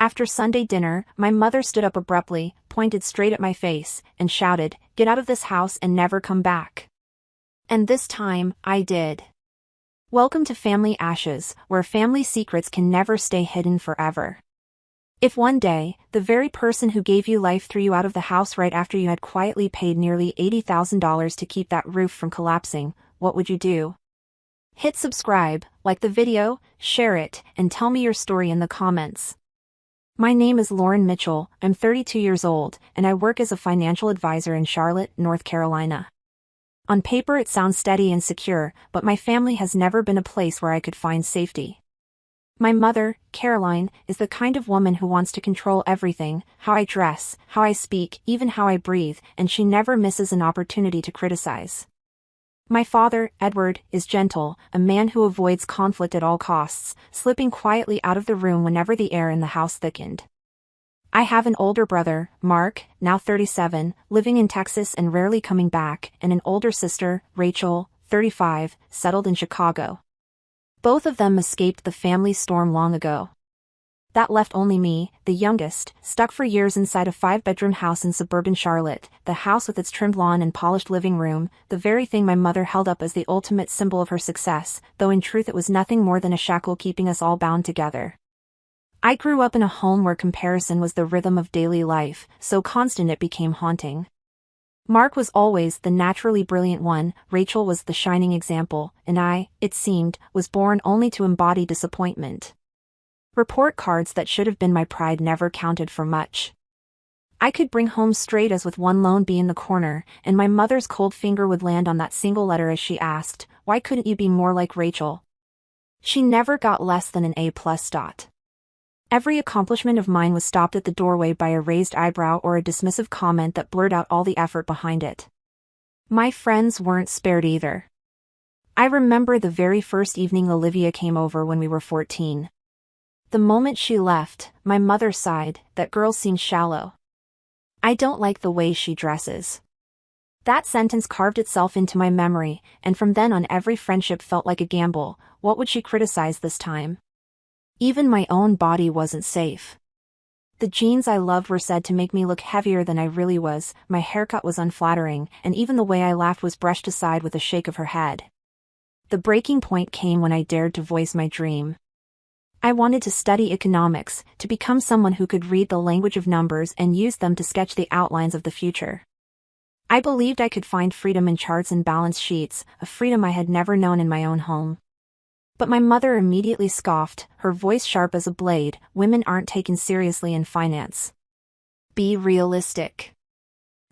After Sunday dinner, my mother stood up abruptly, pointed straight at my face, and shouted, "Get out of this house and never come back." And this time, I did. Welcome to Family Ashes, where family secrets can never stay hidden forever. If one day, the very person who gave you life threw you out of the house right after you had quietly paid nearly $80,000 to keep that roof from collapsing, what would you do? Hit subscribe, like the video, share it, and tell me your story in the comments. My name is Lauren Mitchell, I'm 32 years old, and I work as a financial advisor in Charlotte, North Carolina. On paper it sounds steady and secure, but my family has never been a place where I could find safety. My mother, Caroline, is the kind of woman who wants to control everything, how I dress, how I speak, even how I breathe, and she never misses an opportunity to criticize. My father, Edward, is gentle, a man who avoids conflict at all costs, slipping quietly out of the room whenever the air in the house thickened. I have an older brother, Mark, now 37, living in Texas and rarely coming back, and an older sister, Rachel, 35, settled in Chicago. Both of them escaped the family storm long ago. That left only me, the youngest, stuck for years inside a 5-bedroom house in suburban Charlotte, the house with its trimmed lawn and polished living room, the very thing my mother held up as the ultimate symbol of her success, though in truth it was nothing more than a shackle keeping us all bound together. I grew up in a home where comparison was the rhythm of daily life, so constant it became haunting. Mark was always the naturally brilliant one, Rachel was the shining example, and I, it seemed, was born only to embody disappointment. Report cards that should have been my pride never counted for much. I could bring home straight A's with one lone B in the corner, and my mother's cold finger would land on that single letter as she asked, "Why couldn't you be more like Rachel?" She never got less than an A+. Every accomplishment of mine was stopped at the doorway by a raised eyebrow or a dismissive comment that blurred out all the effort behind it. My friends weren't spared either. I remember the very first evening Olivia came over when we were 14. The moment she left, my mother sighed, "That girl seems shallow. I don't like the way she dresses." That sentence carved itself into my memory, and from then on every friendship felt like a gamble. What would she criticize this time? Even my own body wasn't safe. The jeans I loved were said to make me look heavier than I really was, my haircut was unflattering, and even the way I laughed was brushed aside with a shake of her head. The breaking point came when I dared to voice my dream. I wanted to study economics, to become someone who could read the language of numbers and use them to sketch the outlines of the future. I believed I could find freedom in charts and balance sheets, a freedom I had never known in my own home. But my mother immediately scoffed, her voice sharp as a blade, "Women aren't taken seriously in finance. Be realistic.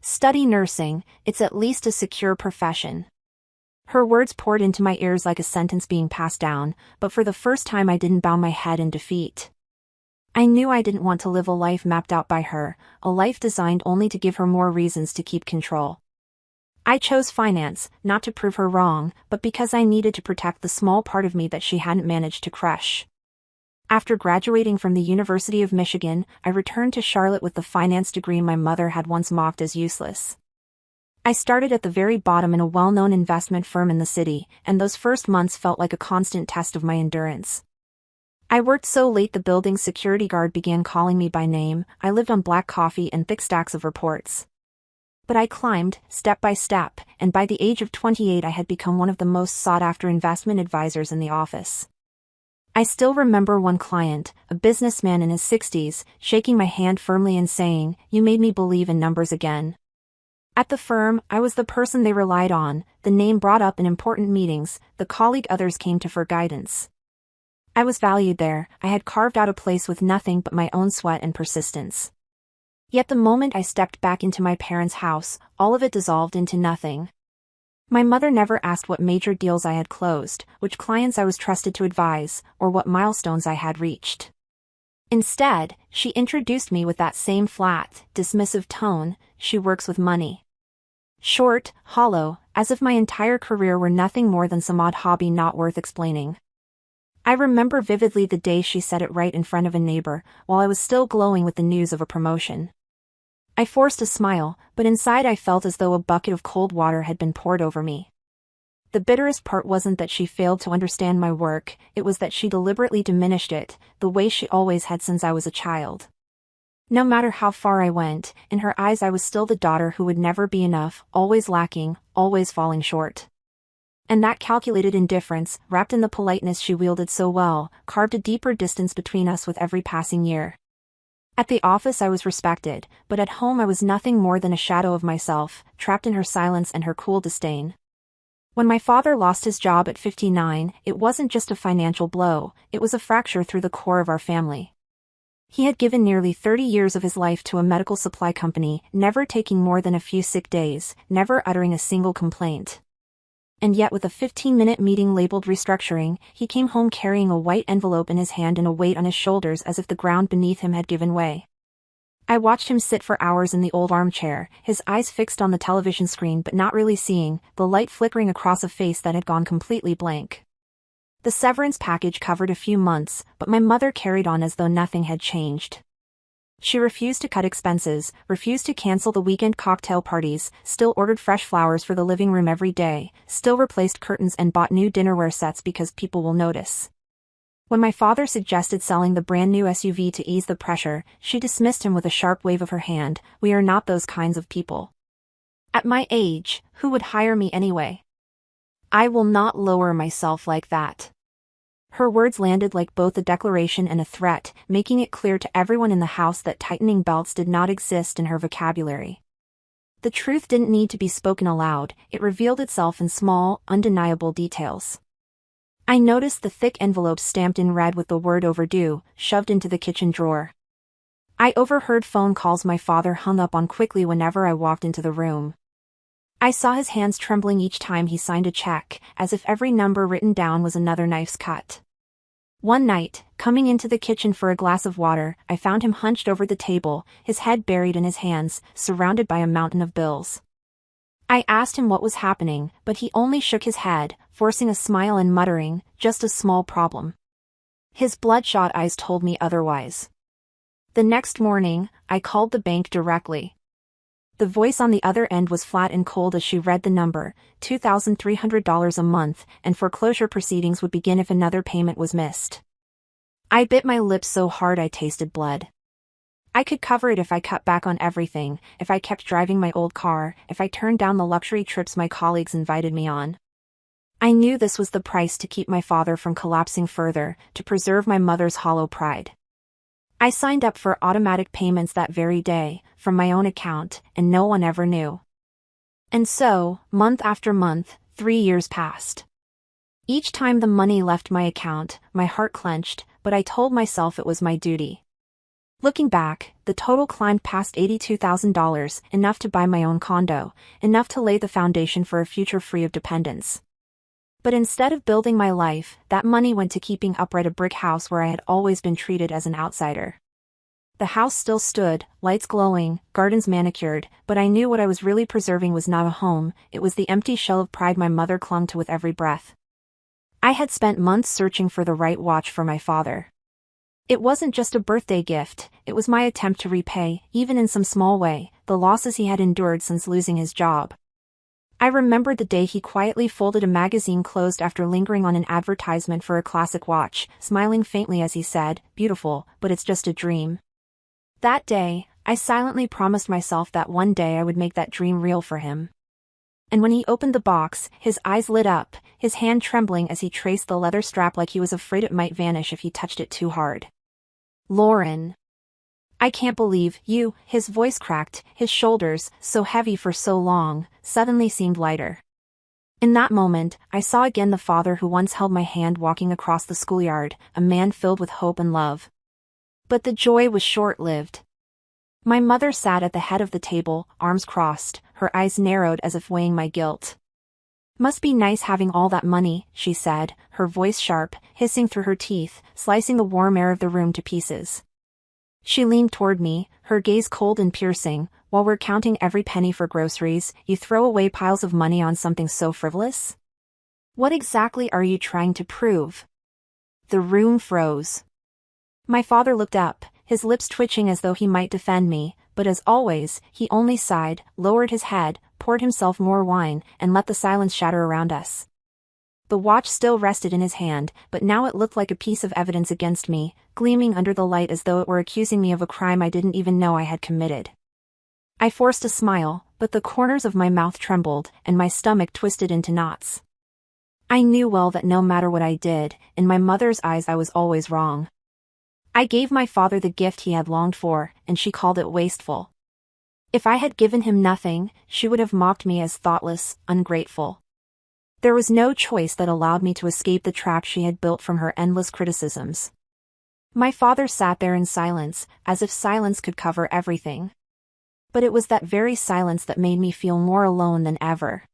Study nursing, it's at least a secure profession." Her words poured into my ears like a sentence being passed down, but for the first time I didn't bow my head in defeat. I knew I didn't want to live a life mapped out by her, a life designed only to give her more reasons to keep control. I chose finance, not to prove her wrong, but because I needed to protect the small part of me that she hadn't managed to crush. After graduating from the University of Michigan, I returned to Charlotte with the finance degree my mother had once mocked as useless. I started at the very bottom in a well-known investment firm in the city, and those first months felt like a constant test of my endurance. I worked so late the building's security guard began calling me by name. I lived on black coffee and thick stacks of reports. But I climbed, step by step, and by the age of 28 I had become one of the most sought-after investment advisors in the office. I still remember one client, a businessman in his 60s, shaking my hand firmly and saying, "You made me believe in numbers again." At the firm, I was the person they relied on, the name brought up in important meetings, the colleague others came to for guidance. I was valued there, I had carved out a place with nothing but my own sweat and persistence. Yet the moment I stepped back into my parents' house, all of it dissolved into nothing. My mother never asked what major deals I had closed, which clients I was trusted to advise, or what milestones I had reached. Instead, she introduced me with that same flat, dismissive tone, "She works with money." Short, hollow, as if my entire career were nothing more than some odd hobby not worth explaining. I remember vividly the day she said it right in front of a neighbor, while I was still glowing with the news of a promotion. I forced a smile, but inside I felt as though a bucket of cold water had been poured over me. The bitterest part wasn't that she failed to understand my work, it was that she deliberately diminished it, the way she always had since I was a child. No matter how far I went, in her eyes I was still the daughter who would never be enough, always lacking, always falling short. And that calculated indifference, wrapped in the politeness she wielded so well, carved a deeper distance between us with every passing year. At the office I was respected, but at home I was nothing more than a shadow of myself, trapped in her silence and her cool disdain. When my father lost his job at 59, it wasn't just a financial blow, it was a fracture through the core of our family. He had given nearly 30 years of his life to a medical supply company, never taking more than a few sick days, never uttering a single complaint. And yet with a 15-minute meeting labeled restructuring, he came home carrying a white envelope in his hand and a weight on his shoulders as if the ground beneath him had given way. I watched him sit for hours in the old armchair, his eyes fixed on the television screen but not really seeing, the light flickering across a face that had gone completely blank. The severance package covered a few months, but my mother carried on as though nothing had changed. She refused to cut expenses, refused to cancel the weekend cocktail parties, still ordered fresh flowers for the living room every day, still replaced curtains and bought new dinnerware sets because people will notice. When my father suggested selling the brand new SUV to ease the pressure, she dismissed him with a sharp wave of her hand. We are not those kinds of people. At my age, who would hire me anyway? I will not lower myself like that. Her words landed like both a declaration and a threat, making it clear to everyone in the house that tightening belts did not exist in her vocabulary. The truth didn't need to be spoken aloud, it revealed itself in small, undeniable details. I noticed the thick envelope stamped in red with the word overdue, shoved into the kitchen drawer. I overheard phone calls my father hung up on quickly whenever I walked into the room. I saw his hands trembling each time he signed a check, as if every number written down was another knife's cut. One night, coming into the kitchen for a glass of water, I found him hunched over the table, his head buried in his hands, surrounded by a mountain of bills. I asked him what was happening, but he only shook his head, forcing a smile and muttering, "Just a small problem." His bloodshot eyes told me otherwise. The next morning, I called the bank directly. The voice on the other end was flat and cold as she read the number, $2,300 a month, and foreclosure proceedings would begin if another payment was missed. I bit my lips so hard I tasted blood. I could cover it if I cut back on everything, if I kept driving my old car, if I turned down the luxury trips my colleagues invited me on. I knew this was the price to keep my father from collapsing further, to preserve my mother's hollow pride. I signed up for automatic payments that very day, from my own account, and no one ever knew. And so, month after month, 3 years passed. Each time the money left my account, my heart clenched, but I told myself it was my duty. Looking back, the total climbed past $82,000, enough to buy my own condo, enough to lay the foundation for a future free of dependence. But instead of building my life, that money went to keeping upright a brick house where I had always been treated as an outsider. The house still stood, lights glowing, gardens manicured, but I knew what I was really preserving was not a home, it was the empty shell of pride my mother clung to with every breath. I had spent months searching for the right watch for my father. It wasn't just a birthday gift, it was my attempt to repay, even in some small way, the losses he had endured since losing his job. I remembered the day he quietly folded a magazine closed after lingering on an advertisement for a classic watch, smiling faintly as he said, "Beautiful, but it's just a dream." That day, I silently promised myself that one day I would make that dream real for him. And when he opened the box, his eyes lit up, his hand trembling as he traced the leather strap like he was afraid it might vanish if he touched it too hard. "Lauren. I can't believe you," his voice cracked, his shoulders, so heavy for so long, suddenly seemed lighter. In that moment, I saw again the father who once held my hand walking across the schoolyard, a man filled with hope and love. But the joy was short-lived. My mother sat at the head of the table, arms crossed, her eyes narrowed as if weighing my guilt. "Must be nice having all that money," she said, her voice sharp, hissing through her teeth, slicing the warm air of the room to pieces. She leaned toward me, her gaze cold and piercing. "While we're counting every penny for groceries, you throw away piles of money on something so frivolous? What exactly are you trying to prove?" The room froze. My father looked up, his lips twitching as though he might defend me, but as always, he only sighed, lowered his head, poured himself more wine, and let the silence shatter around us. The watch still rested in his hand, but now it looked like a piece of evidence against me, gleaming under the light as though it were accusing me of a crime I didn't even know I had committed. I forced a smile, but the corners of my mouth trembled, and my stomach twisted into knots. I knew well that no matter what I did, in my mother's eyes I was always wrong. I gave my father the gift he had longed for, and she called it wasteful. If I had given him nothing, she would have mocked me as thoughtless, ungrateful. There was no choice that allowed me to escape the trap she had built from her endless criticisms. My father sat there in silence, as if silence could cover everything. But it was that very silence that made me feel more alone than ever.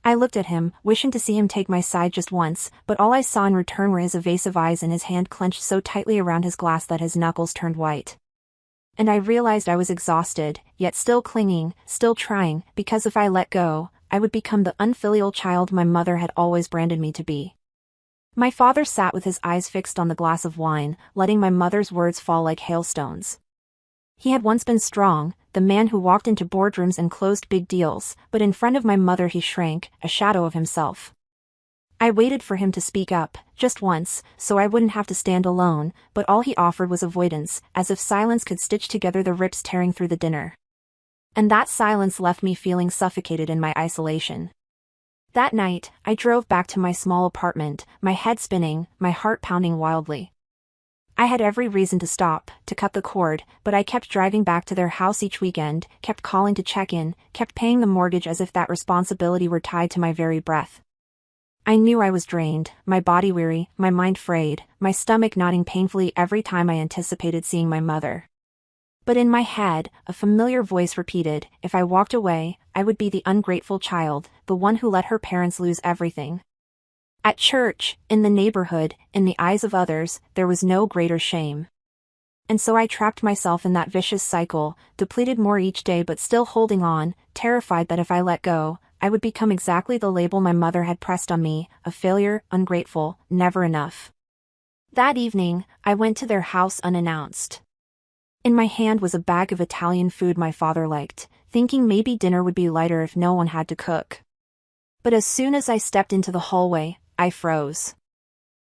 I looked at him, wishing to see him take my side just once, but all I saw in return were his evasive eyes and his hand clenched so tightly around his glass that his knuckles turned white. And I realized I was exhausted, yet still clinging, still trying, because if I let go, I would become the unfilial child my mother had always branded me to be. My father sat with his eyes fixed on the glass of wine, letting my mother's words fall like hailstones. He had once been strong, the man who walked into boardrooms and closed big deals, but in front of my mother he shrank, a shadow of himself. I waited for him to speak up, just once, so I wouldn't have to stand alone, but all he offered was avoidance, as if silence could stitch together the rips tearing through the dinner. And that silence left me feeling suffocated in my isolation. That night, I drove back to my small apartment, my head spinning, my heart pounding wildly. I had every reason to stop, to cut the cord, but I kept driving back to their house each weekend, kept calling to check in, kept paying the mortgage as if that responsibility were tied to my very breath. I knew I was drained, my body weary, my mind frayed, my stomach knotting painfully every time I anticipated seeing my mother. But in my head, a familiar voice repeated, if I walked away, I would be the ungrateful child, the one who let her parents lose everything. At church, in the neighborhood, in the eyes of others, there was no greater shame. And so I trapped myself in that vicious cycle, depleted more each day but still holding on, terrified that if I let go, I would become exactly the label my mother had pressed on me, a failure, ungrateful, never enough. That evening, I went to their house unannounced. In my hand was a bag of Italian food my father liked, thinking maybe dinner would be lighter if no one had to cook. But as soon as I stepped into the hallway, I froze.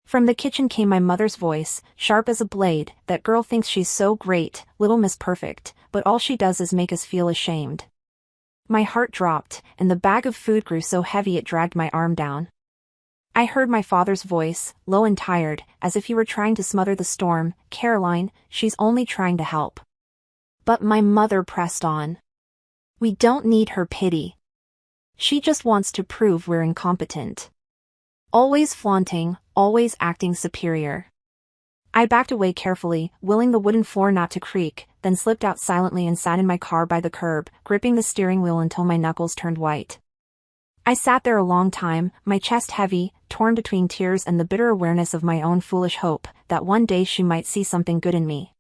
From the kitchen came my mother's voice, sharp as a blade, that girl thinks she's so great, little Miss Perfect, but all she does is make us feel ashamed. My heart dropped, and the bag of food grew so heavy it dragged my arm down. I heard my father's voice, low and tired, as if he were trying to smother the storm, Caroline, she's only trying to help. But my mother pressed on. We don't need her pity. She just wants to prove we're incompetent. Always flaunting, always acting superior. I backed away carefully, willing the wooden floor not to creak, then slipped out silently and sat in my car by the curb, gripping the steering wheel until my knuckles turned white. I sat there a long time, my chest heavy, torn between tears and the bitter awareness of my own foolish hope, that one day she might see something good in me.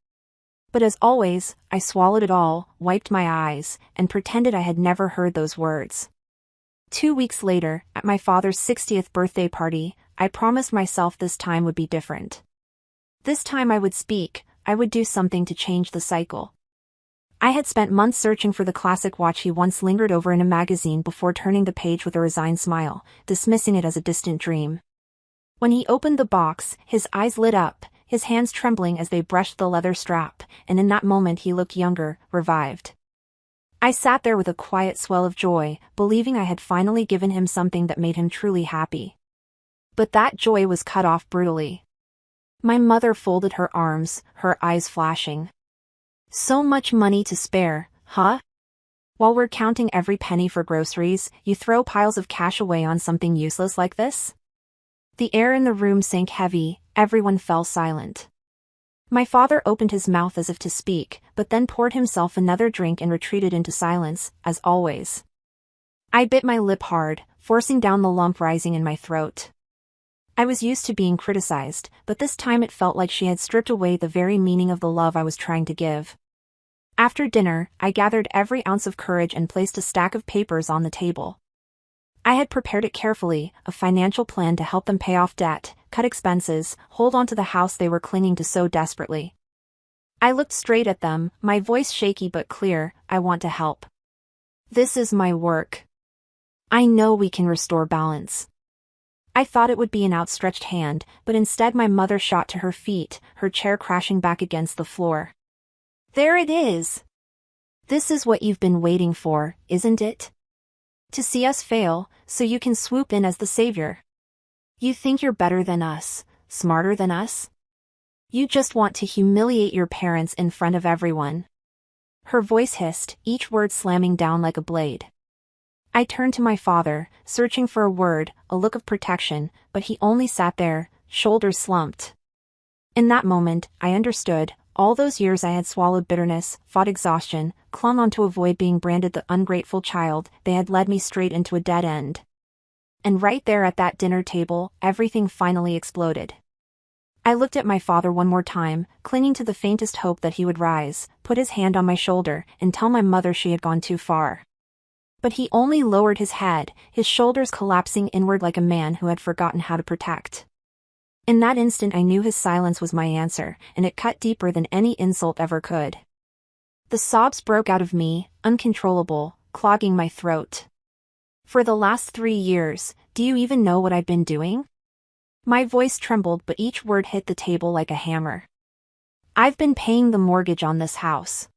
But as always, I swallowed it all, wiped my eyes, and pretended I had never heard those words. 2 weeks later, at my father's 60th birthday party, I promised myself this time would be different. This time I would speak, I would do something to change the cycle. I had spent months searching for the classic watch he once lingered over in a magazine before turning the page with a resigned smile, dismissing it as a distant dream. When he opened the box, his eyes lit up, his hands trembling as they brushed the leather strap, and in that moment he looked younger, revived. I sat there with a quiet swell of joy, believing I had finally given him something that made him truly happy. But that joy was cut off brutally. My mother folded her arms, her eyes flashing. So much money to spare, huh? While we're counting every penny for groceries, you throw piles of cash away on something useless like this? The air in the room sank heavy, everyone fell silent. My father opened his mouth as if to speak, but then poured himself another drink and retreated into silence, as always. I bit my lip hard, forcing down the lump rising in my throat. I was used to being criticized, but this time it felt like she had stripped away the very meaning of the love I was trying to give. After dinner, I gathered every ounce of courage and placed a stack of papers on the table. I had prepared it carefully, a financial plan to help them pay off debt, cut expenses, hold on to the house they were clinging to so desperately. I looked straight at them, my voice shaky but clear, I want to help. This is my work. I know we can restore balance. I thought it would be an outstretched hand, but instead my mother shot to her feet, her chair crashing back against the floor. "There it is! This is what you've been waiting for, isn't it? To see us fail, so you can swoop in as the savior. You think you're better than us, smarter than us? You just want to humiliate your parents in front of everyone." Her voice hissed, each word slamming down like a blade. I turned to my father, searching for a word, a look of protection, but he only sat there, shoulders slumped. In that moment, I understood. All those years I had swallowed bitterness, fought exhaustion, clung on to avoid being branded the ungrateful child, they had led me straight into a dead end. And right there at that dinner table, everything finally exploded. I looked at my father one more time, clinging to the faintest hope that he would rise, put his hand on my shoulder, and tell my mother she had gone too far. But he only lowered his head, his shoulders collapsing inward like a man who had forgotten how to protect. In that instant I knew his silence was my answer, and it cut deeper than any insult ever could. The sobs broke out of me, uncontrollable, clogging my throat. "For the last 3 years, do you even know what I've been doing?" My voice trembled, but each word hit the table like a hammer. "I've been paying the mortgage on this house.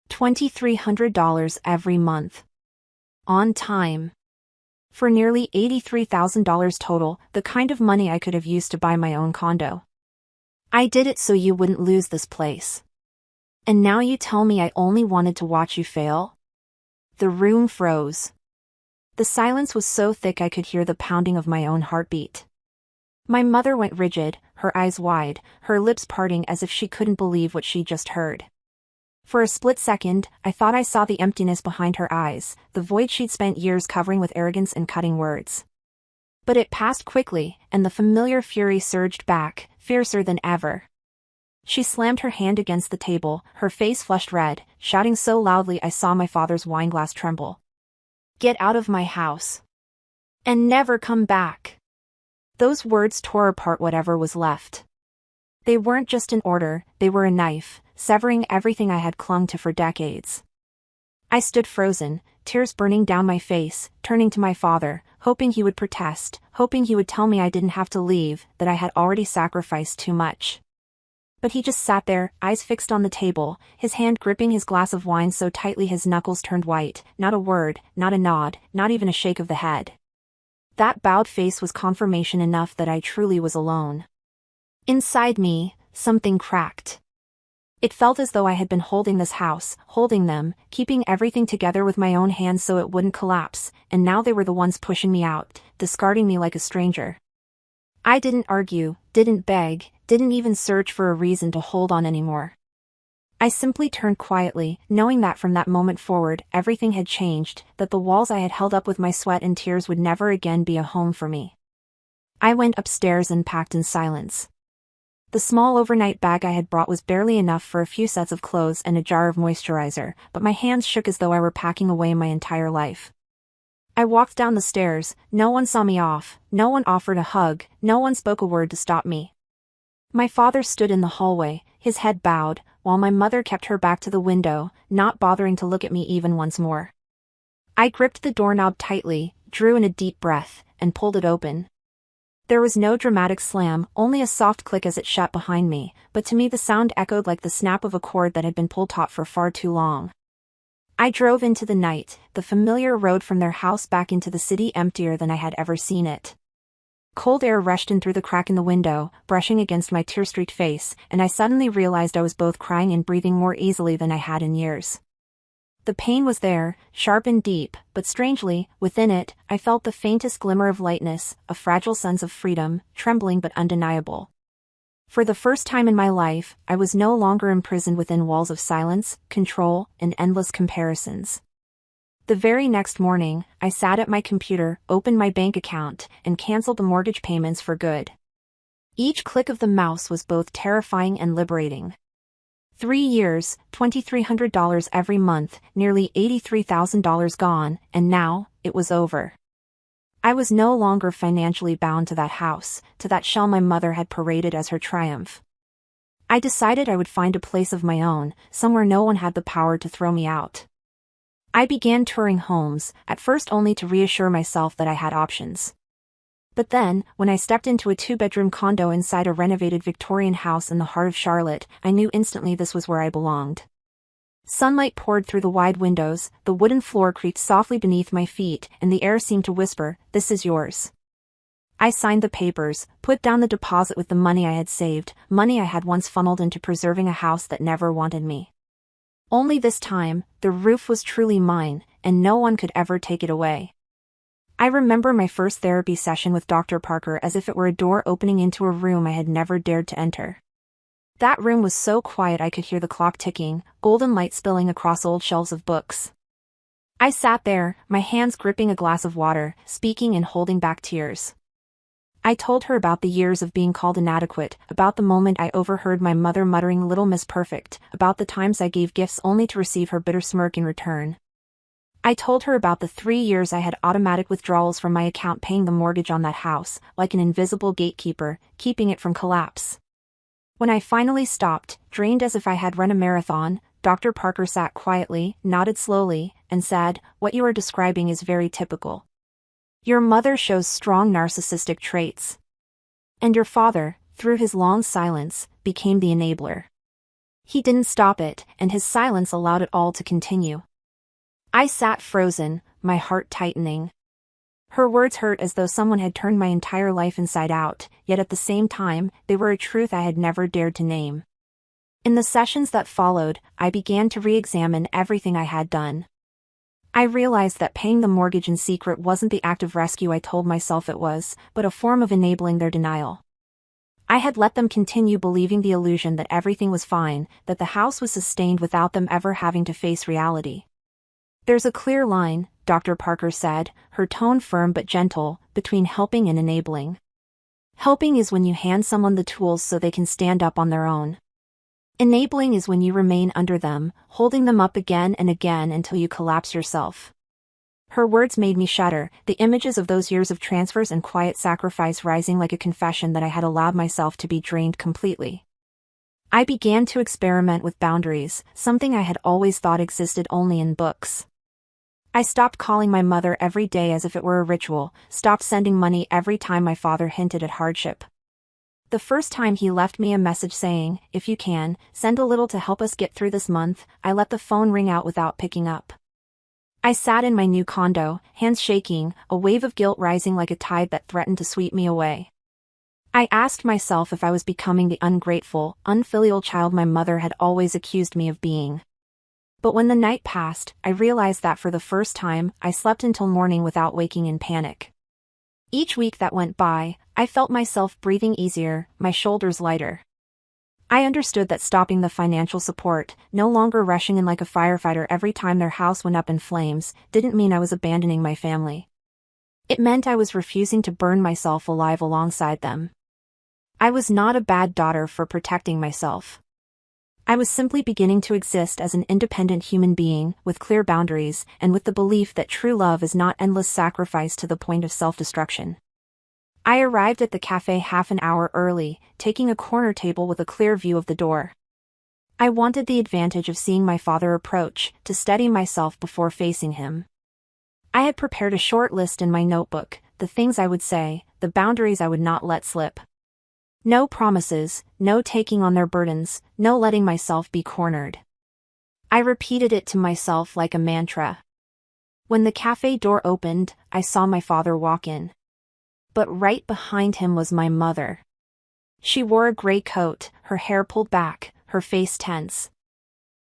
$2,300 every month. On time. For nearly $83,000 total, the kind of money I could have used to buy my own condo. I did it so you wouldn't lose this place. And now you tell me I only wanted to watch you fail?" The room froze. The silence was so thick I could hear the pounding of my own heartbeat. My mother went rigid, her eyes wide, her lips parting as if she couldn't believe what she just heard. For a split second, I thought I saw the emptiness behind her eyes, the void she'd spent years covering with arrogance and cutting words. But it passed quickly, and the familiar fury surged back, fiercer than ever. She slammed her hand against the table, her face flushed red, shouting so loudly I saw my father's wineglass tremble. "Get out of my house. And never come back." Those words tore apart whatever was left. They weren't just an order, they were a knife, severing everything I had clung to for decades. I stood frozen, tears burning down my face, turning to my father, hoping he would protest, hoping he would tell me I didn't have to leave, that I had already sacrificed too much. But he just sat there, eyes fixed on the table, his hand gripping his glass of wine so tightly his knuckles turned white, not a word, not a nod, not even a shake of the head. That bowed face was confirmation enough that I truly was alone. Inside me, something cracked. It felt as though I had been holding this house, holding them, keeping everything together with my own hands so it wouldn't collapse, and now they were the ones pushing me out, discarding me like a stranger. I didn't argue, didn't beg, didn't even search for a reason to hold on anymore. I simply turned quietly, knowing that from that moment forward, everything had changed, that the walls I had held up with my sweat and tears would never again be a home for me. I went upstairs and packed in silence. The small overnight bag I had brought was barely enough for a few sets of clothes and a jar of moisturizer, but my hands shook as though I were packing away my entire life. I walked down the stairs, no one saw me off, no one offered a hug, no one spoke a word to stop me. My father stood in the hallway, his head bowed, while my mother kept her back to the window, not bothering to look at me even once more. I gripped the doorknob tightly, drew in a deep breath, and pulled it open. There was no dramatic slam, only a soft click as it shut behind me, but to me the sound echoed like the snap of a cord that had been pulled taut for far too long. I drove into the night, the familiar road from their house back into the city emptier than I had ever seen it. Cold air rushed in through the crack in the window, brushing against my tear-streaked face, and I suddenly realized I was both crying and breathing more easily than I had in years. The pain was there, sharp and deep, but strangely, within it, I felt the faintest glimmer of lightness, a fragile sense of freedom, trembling but undeniable. For the first time in my life, I was no longer imprisoned within walls of silence, control, and endless comparisons. The very next morning, I sat at my computer, opened my bank account, and canceled the mortgage payments for good. Each click of the mouse was both terrifying and liberating. 3 years, $2,300 every month, nearly $83,000 gone, and now, it was over. I was no longer financially bound to that house, to that shell my mother had paraded as her triumph. I decided I would find a place of my own, somewhere no one had the power to throw me out. I began touring homes, at first only to reassure myself that I had options. But then, when I stepped into a two-bedroom condo inside a renovated Victorian house in the heart of Charlotte, I knew instantly this was where I belonged. Sunlight poured through the wide windows, the wooden floor creaked softly beneath my feet, and the air seemed to whisper, "This is yours." I signed the papers, put down the deposit with the money I had saved, money I had once funneled into preserving a house that never wanted me. Only this time, the roof was truly mine, and no one could ever take it away. I remember my first therapy session with Dr. Parker as if it were a door opening into a room I had never dared to enter. That room was so quiet I could hear the clock ticking, golden light spilling across old shelves of books. I sat there, my hands gripping a glass of water, speaking and holding back tears. I told her about the years of being called inadequate, about the moment I overheard my mother muttering "Little Miss Perfect," about the times I gave gifts only to receive her bitter smirk in return. I told her about the 3 years I had automatic withdrawals from my account paying the mortgage on that house, like an invisible gatekeeper, keeping it from collapse. When I finally stopped, drained as if I had run a marathon, Dr. Parker sat quietly, nodded slowly, and said, "What you are describing is very typical. Your mother shows strong narcissistic traits. And your father, through his long silence, became the enabler." He didn't stop it, and his silence allowed it all to continue. I sat frozen, my heart tightening. Her words hurt as though someone had turned my entire life inside out, yet at the same time, they were a truth I had never dared to name. In the sessions that followed, I began to re-examine everything I had done. I realized that paying the mortgage in secret wasn't the act of rescue I told myself it was, but a form of enabling their denial. I had let them continue believing the illusion that everything was fine, that the house was sustained without them ever having to face reality. "There's a clear line," Dr. Parker said, her tone firm but gentle, "between helping and enabling. Helping is when you hand someone the tools so they can stand up on their own. Enabling is when you remain under them, holding them up again and again until you collapse yourself." Her words made me shudder, the images of those years of transfers and quiet sacrifice rising like a confession that I had allowed myself to be drained completely. I began to experiment with boundaries, something I had always thought existed only in books. I stopped calling my mother every day as if it were a ritual, stopped sending money every time my father hinted at hardship. The first time he left me a message saying, "If you can, send a little to help us get through this month," I let the phone ring out without picking up. I sat in my new condo, hands shaking, a wave of guilt rising like a tide that threatened to sweep me away. I asked myself if I was becoming the ungrateful, unfilial child my mother had always accused me of being. But when the night passed, I realized that for the first time, I slept until morning without waking in panic. Each week that went by, I felt myself breathing easier, my shoulders lighter. I understood that stopping the financial support, no longer rushing in like a firefighter every time their house went up in flames, didn't mean I was abandoning my family. It meant I was refusing to burn myself alive alongside them. I was not a bad daughter for protecting myself. I was simply beginning to exist as an independent human being, with clear boundaries, and with the belief that true love is not endless sacrifice to the point of self-destruction. I arrived at the cafe half an hour early, taking a corner table with a clear view of the door. I wanted the advantage of seeing my father approach, to steady myself before facing him. I had prepared a short list in my notebook, the things I would say, the boundaries I would not let slip. No promises, no taking on their burdens, no letting myself be cornered. I repeated it to myself like a mantra. When the cafe door opened, I saw my father walk in. But right behind him was my mother. She wore a gray coat, her hair pulled back, her face tense.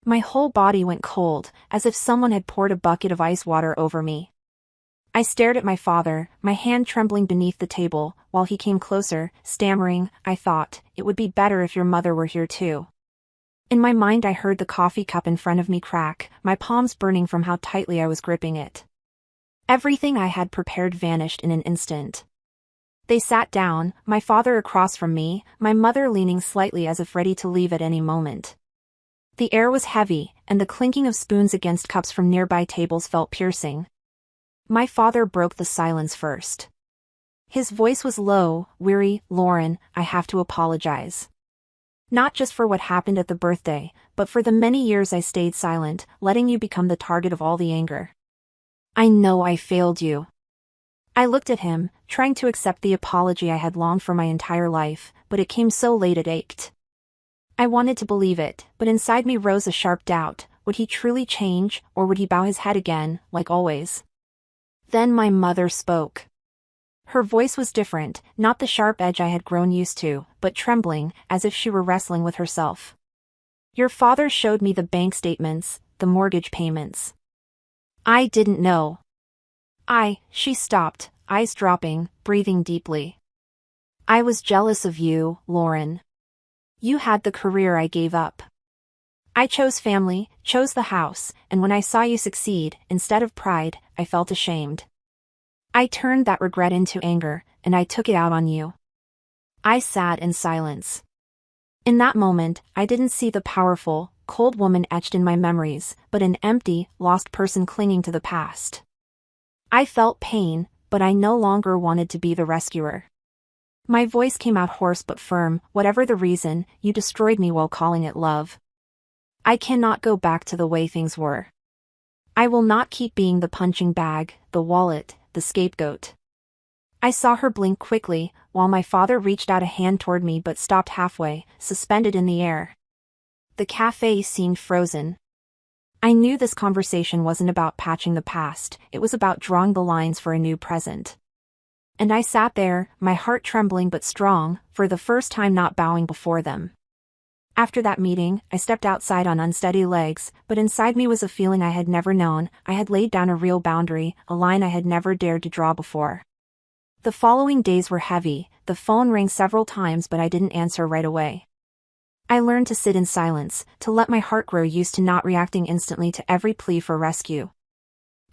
My whole body went cold, as if someone had poured a bucket of ice water over me. I stared at my father, my hand trembling beneath the table, while he came closer, stammering, "I thought, it would be better if your mother were here too." In my mind I heard the coffee cup in front of me crack, my palms burning from how tightly I was gripping it. Everything I had prepared vanished in an instant. They sat down, my father across from me, my mother leaning slightly as if ready to leave at any moment. The air was heavy, and the clinking of spoons against cups from nearby tables felt piercing. My father broke the silence first. His voice was low, weary. "Lauren, I have to apologize. Not just for what happened at the birthday, but for the many years I stayed silent, letting you become the target of all the anger. I know I failed you. I looked at him, trying to accept the apology I had longed for my entire life, but it came so late it ached. I wanted to believe it, but inside me rose a sharp doubt. Would he truly change, or would he bow his head again, like always? Then my mother spoke. Her voice was different, not the sharp edge I had grown used to, but trembling, as if she were wrestling with herself. Your father showed me the bank statements, the mortgage payments. I didn't know. She stopped, eyes dropping, breathing deeply. I was jealous of you, Lauren. You had the career I gave up. I chose family, chose the house, and when I saw you succeed, instead of pride, I felt ashamed. I turned that regret into anger, and I took it out on you. I sat in silence. In that moment, I didn't see the powerful, cold woman etched in my memories, but an empty, lost person clinging to the past. I felt pain, but I no longer wanted to be the rescuer. My voice came out hoarse but firm. Whatever the reason, you destroyed me while calling it love. I cannot go back to the way things were. I will not keep being the punching bag, the wallet, the scapegoat. I saw her blink quickly, while my father reached out a hand toward me but stopped halfway, suspended in the air. The cafe seemed frozen. I knew this conversation wasn't about patching the past, it was about drawing the lines for a new present. And I sat there, my heart trembling but strong, for the first time not bowing before them. After that meeting, I stepped outside on unsteady legs, but inside me was a feeling I had never known. I had laid down a real boundary, a line I had never dared to draw before. The following days were heavy. The phone rang several times but I didn't answer right away. I learned to sit in silence, to let my heart grow used to not reacting instantly to every plea for rescue.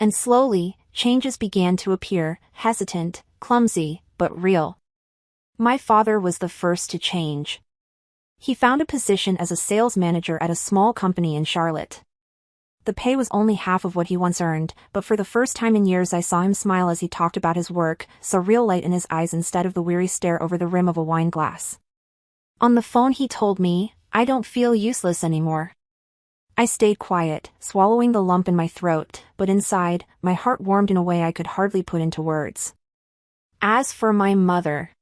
And slowly, changes began to appear, hesitant, clumsy, but real. My father was the first to change. He found a position as a sales manager at a small company in Charlotte. The pay was only half of what he once earned, but for the first time in years I saw him smile as he talked about his work, saw real light in his eyes instead of the weary stare over the rim of a wine glass. On the phone he told me, I don't feel useless anymore. I stayed quiet, swallowing the lump in my throat, but inside, my heart warmed in a way I could hardly put into words. As for my mother,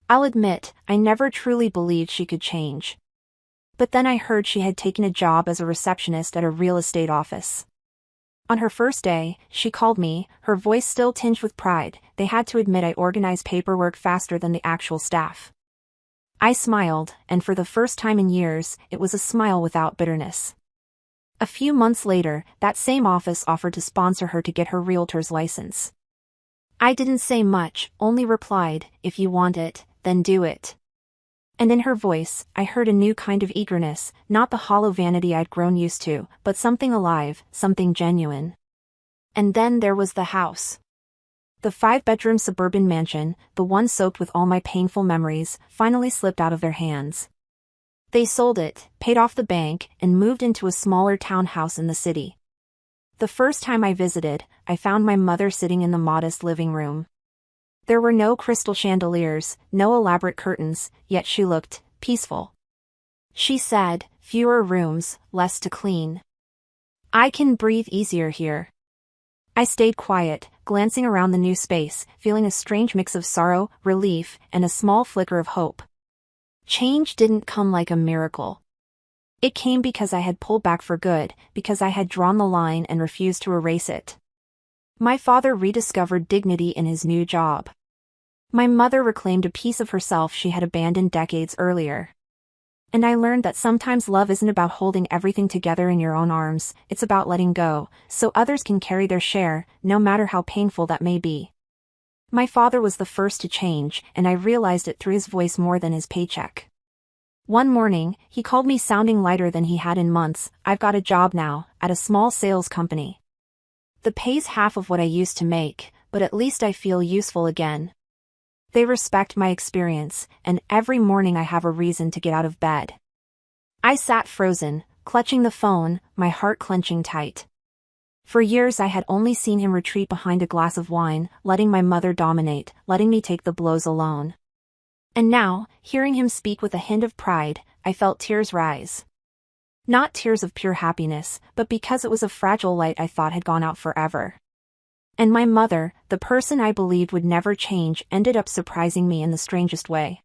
I'll admit, I never truly believed she could change. But then I heard she had taken a job as a receptionist at a real estate office. On her first day, she called me, her voice still tinged with pride. They had to admit I organized paperwork faster than the actual staff. I smiled, and for the first time in years, it was a smile without bitterness. A few months later, that same office offered to sponsor her to get her realtor's license. I didn't say much, only replied, if you want it, then do it. And in her voice, I heard a new kind of eagerness, not the hollow vanity I'd grown used to, but something alive, something genuine. And then there was the house. The 5-bedroom suburban mansion, the one soaked with all my painful memories, finally slipped out of their hands. They sold it, paid off the bank, and moved into a smaller townhouse in the city. The first time I visited, I found my mother sitting in the modest living room. There were no crystal chandeliers, no elaborate curtains, yet she looked peaceful. She said, fewer rooms, less to clean. I can breathe easier here. I stayed quiet, glancing around the new space, feeling a strange mix of sorrow, relief, and a small flicker of hope. Change didn't come like a miracle. It came because I had pulled back for good, because I had drawn the line and refused to erase it. My father rediscovered dignity in his new job. My mother reclaimed a piece of herself she had abandoned decades earlier. And I learned that sometimes love isn't about holding everything together in your own arms, it's about letting go, so others can carry their share, no matter how painful that may be. My father was the first to change, and I realized it through his voice more than his paycheck. One morning, he called me sounding lighter than he had in months. I've got a job now, at a small sales company. The pay's half of what I used to make, but at least I feel useful again. They respect my experience, and every morning I have a reason to get out of bed. I sat frozen, clutching the phone, my heart clenching tight. For years I had only seen him retreat behind a glass of wine, letting my mother dominate, letting me take the blows alone. And now, hearing him speak with a hint of pride, I felt tears rise. Not tears of pure happiness, but because it was a fragile light I thought had gone out forever. And my mother, the person I believed would never change, ended up surprising me in the strangest way.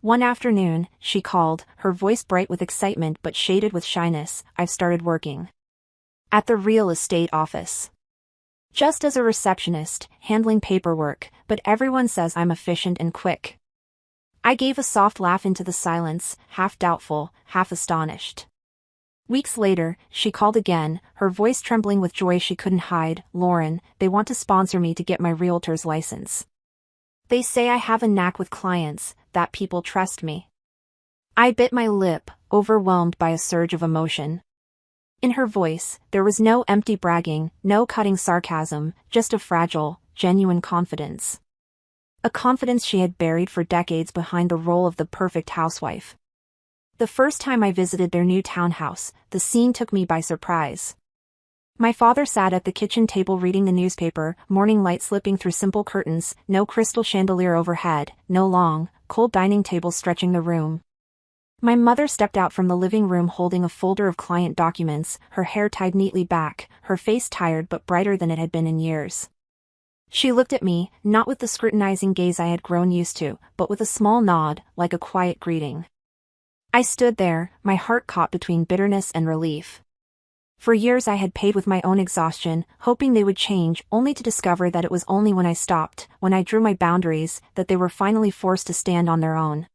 One afternoon, she called, her voice bright with excitement but shaded with shyness. "I've started working at the real estate office. Just as a receptionist, handling paperwork, but everyone says I'm efficient and quick." I gave a soft laugh into the silence, half doubtful, half astonished. Weeks later, she called again, her voice trembling with joy she couldn't hide. "Lauren, they want to sponsor me to get my realtor's license. They say I have a knack with clients, that people trust me." I bit my lip, overwhelmed by a surge of emotion. In her voice, there was no empty bragging, no cutting sarcasm, just a fragile, genuine confidence. A confidence she had buried for decades behind the role of the perfect housewife. The first time I visited their new townhouse, the scene took me by surprise. My father sat at the kitchen table reading the newspaper, morning light slipping through simple curtains, no crystal chandelier overhead, no long, cold dining table stretching the room. My mother stepped out from the living room holding a folder of client documents, her hair tied neatly back, her face tired but brighter than it had been in years. She looked at me, not with the scrutinizing gaze I had grown used to, but with a small nod, like a quiet greeting. I stood there, my heart caught between bitterness and relief. For years I had paid with my own exhaustion, hoping they would change, only to discover that it was only when I stopped, when I drew my boundaries, that they were finally forced to stand on their own.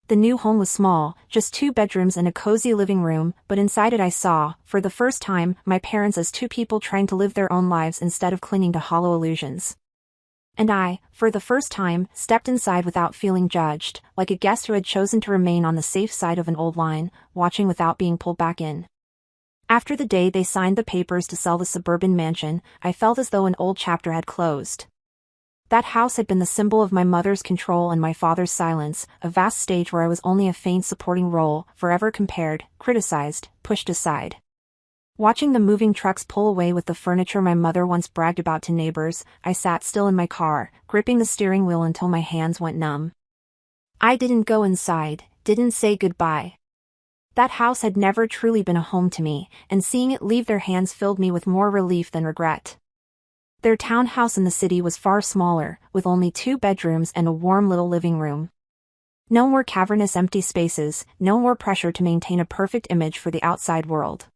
The new home was small, just 2 bedrooms and a cozy living room, but inside it I saw, for the first time, my parents as 2 people trying to live their own lives instead of clinging to hollow illusions. And I, for the first time, stepped inside without feeling judged, like a guest who had chosen to remain on the safe side of an old line, watching without being pulled back in. After the day they signed the papers to sell the suburban mansion, I felt as though an old chapter had closed. That house had been the symbol of my mother's control and my father's silence, a vast stage where I was only a faint supporting role, forever compared, criticized, pushed aside. Watching the moving trucks pull away with the furniture my mother once bragged about to neighbors, I sat still in my car, gripping the steering wheel until my hands went numb. I didn't go inside, didn't say goodbye. That house had never truly been a home to me, and seeing it leave their hands filled me with more relief than regret. Their townhouse in the city was far smaller, with only 2 bedrooms and a warm little living room. No more cavernous empty spaces, no more pressure to maintain a perfect image for the outside world.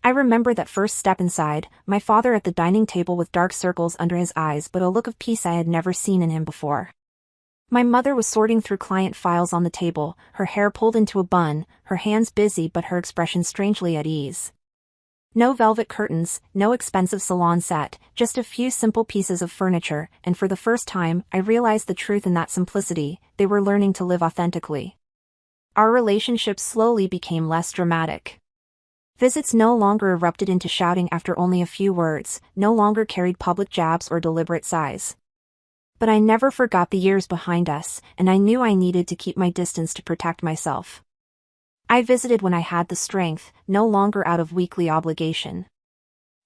I remember that first step inside, my father at the dining table with dark circles under his eyes but a look of peace I had never seen in him before. My mother was sorting through client files on the table, her hair pulled into a bun, her hands busy but her expression strangely at ease. No velvet curtains, no expensive salon set, just a few simple pieces of furniture, and for the first time, I realized the truth in that simplicity. They were learning to live authentically. Our relationship slowly became less dramatic. Visits no longer erupted into shouting after only a few words, no longer carried public jabs or deliberate sighs. But I never forgot the years behind us, and I knew I needed to keep my distance to protect myself. I visited when I had the strength, no longer out of weekly obligation.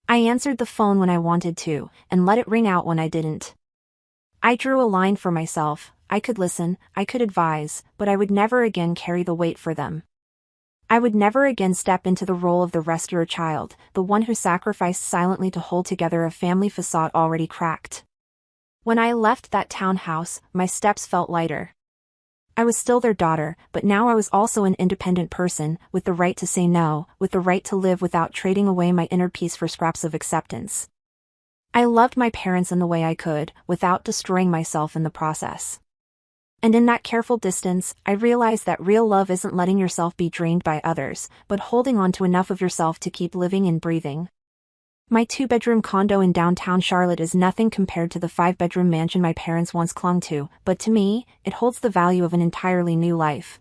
I answered the phone when I wanted to, and let it ring out when I didn't. I drew a line for myself. I could listen, I could advise, but I would never again carry the weight for them. I would never again step into the role of the rescuer child, the one who sacrificed silently to hold together a family facade already cracked. When I left that townhouse, my steps felt lighter. I was still their daughter, but now I was also an independent person, with the right to say no, with the right to live without trading away my inner peace for scraps of acceptance. I loved my parents in the way I could, without destroying myself in the process. And in that careful distance, I realized that real love isn't letting yourself be drained by others, but holding on to enough of yourself to keep living and breathing. My 2-bedroom condo in downtown Charlotte is nothing compared to the 5-bedroom mansion my parents once clung to, but to me, it holds the value of an entirely new life.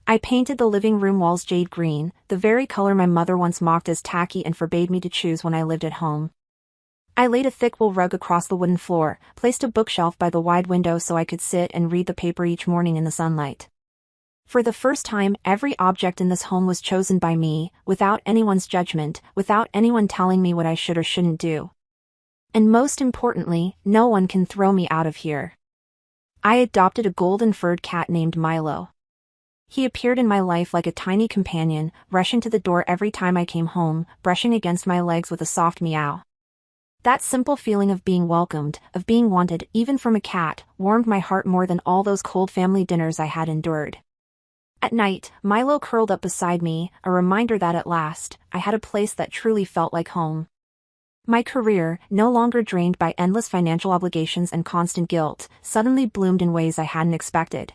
I painted the living room walls jade green, the very color my mother once mocked as tacky and forbade me to choose when I lived at home. I laid a thick wool rug across the wooden floor, placed a bookshelf by the wide window so I could sit and read the paper each morning in the sunlight. For the first time, every object in this home was chosen by me, without anyone's judgment, without anyone telling me what I should or shouldn't do. And most importantly, no one can throw me out of here. I adopted a golden-furred cat named Milo. He appeared in my life like a tiny companion, rushing to the door every time I came home, brushing against my legs with a soft meow. That simple feeling of being welcomed, of being wanted, even from a cat, warmed my heart more than all those cold family dinners I had endured. At night, Milo curled up beside me, a reminder that at last, I had a place that truly felt like home. My career, no longer drained by endless financial obligations and constant guilt, suddenly bloomed in ways I hadn't expected.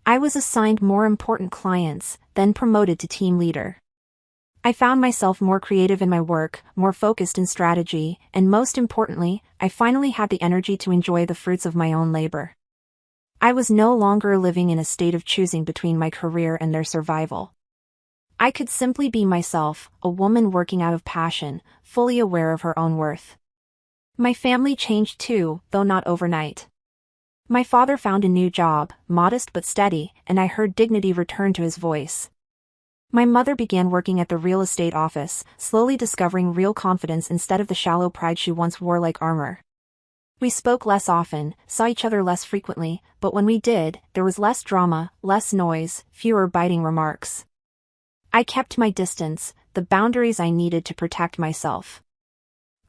I was assigned more important clients, then promoted to team leader. I found myself more creative in my work, more focused in strategy, and most importantly, I finally had the energy to enjoy the fruits of my own labor. I was no longer living in a state of choosing between my career and their survival. I could simply be myself, a woman working out of passion, fully aware of her own worth. My family changed too, though not overnight. My father found a new job, modest but steady, and I heard dignity return to his voice. My mother began working at the real estate office, slowly discovering real confidence instead of the shallow pride she once wore like armor. We spoke less often, saw each other less frequently, but when we did, there was less drama, less noise, fewer biting remarks. I kept my distance, the boundaries I needed to protect myself.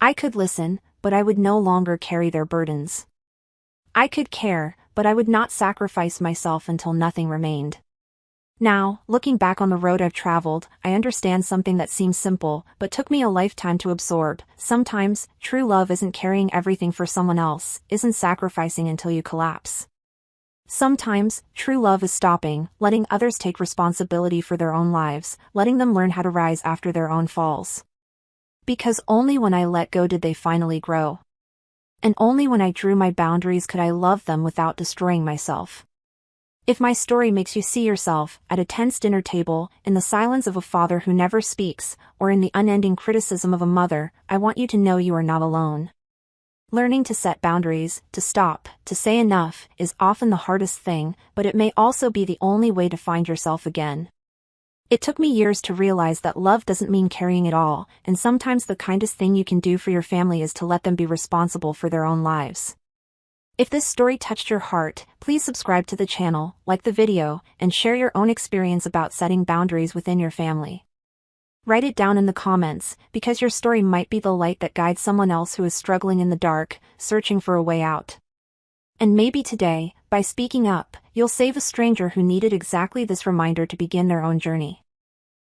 I could listen, but I would no longer carry their burdens. I could care, but I would not sacrifice myself until nothing remained. Now, looking back on the road I've traveled, I understand something that seems simple, but took me a lifetime to absorb. Sometimes, true love isn't carrying everything for someone else, isn't sacrificing until you collapse. Sometimes, true love is stopping, letting others take responsibility for their own lives, letting them learn how to rise after their own falls. Because only when I let go did they finally grow. And only when I drew my boundaries could I love them without destroying myself. If my story makes you see yourself, at a tense dinner table, in the silence of a father who never speaks, or in the unending criticism of a mother, I want you to know you are not alone. Learning to set boundaries, to stop, to say enough, is often the hardest thing, but it may also be the only way to find yourself again. It took me years to realize that love doesn't mean carrying it all, and sometimes the kindest thing you can do for your family is to let them be responsible for their own lives. If this story touched your heart, please subscribe to the channel, like the video, and share your own experience about setting boundaries within your family. Write it down in the comments, because your story might be the light that guides someone else who is struggling in the dark, searching for a way out. And maybe today, by speaking up, you'll save a stranger who needed exactly this reminder to begin their own journey.